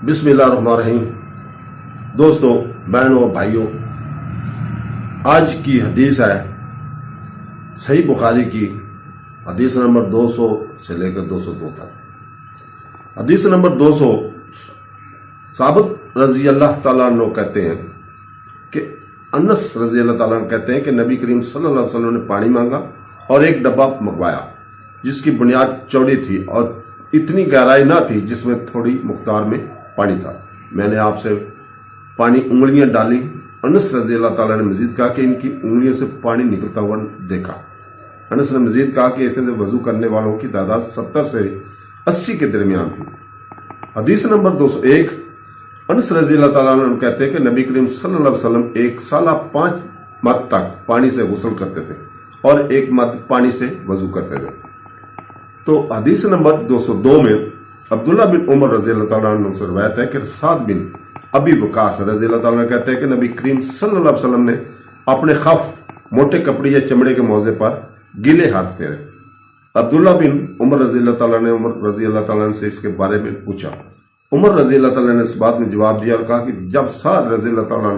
बिस्मिल्लाहिर्रहमानिर्रहीम। दोस्तों, बहनों, भाइयों, आज की हदीस है सही बुखारी की हदीस नंबर 200 से लेकर 202 तक। हदीस नंबर 200, साबित रजी अल्लाह ताला अन्हु कहते हैं कि अनस रजी अल्लाह ताला अन्हु कहते हैं कि नबी करीम सल्लल्लाहु अलैहि वसल्लम ने पानी मांगा और एक डब्बा मंगवाया जिसकी बुनियाद चौड़ी थी और इतनी गहराई ना थी जिसमें थोड़ी मुख्तार में पानी था। मैंने आपसे पानी उंगलियां डाली। अनस रजी अल्लाह ताला ने मजीद कहा कि इनकी उंगलियों से पानी निकलता हुआ देखा। अनस ने मजीद कहा कि ऐसे वजू करने वालों की तादाद 70 से 80 के दरमियान थी। हदीस नंबर 201, अनस रजी अल्लाह ताला ने कहते हैं कि नबी करीम सल्लल्लाहु अलैहि वसल्लम 1 साल 5 मद तक पानी से गुस्ल करते थे और 1 मद पानी से वजू करते थे। तो हदीस नंबर 202 में अब्दुल्ला बिन उमर रजी अल्लाह ताला अन्हु से रवायत है कि साद बिन अबी वकास रजी अल्लाह ताला कहते हैं कि नबी करीम सल्लल्लाहु अलैहि वसल्लम ने अपने खफ मोटे कपड़े या चमड़े के मौजे पर गीले हाथ फेरे। अब्दुल्ला बिन उमर रजी अल्लाह ताला ने उमर रजी अल्लाह ताला से इसके बारे में पूछा। उमर रजी अल्लाह ताला ने इस बात में जवाब दिया और कहा कि जब साद रजी अल्लाह ताला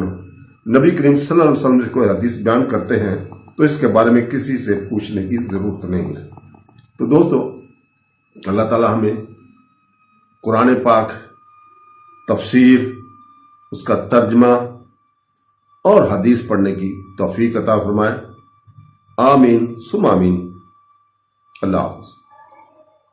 नबी करीम सल्लल्लाहु अलैहि वसल्लम को हदीस बयान करते हैं तो इसके बारे में किसी से पूछने की जरूरत नहीं है। तो दोस्तों, अल्लाह ताला हमें कुरान पाक, तफसीर, उसका तर्जमा और हदीस पढ़ने की तौफीक अता फरमाए। आमीन सुम आमीन। अल्लाह हाफ़िज़।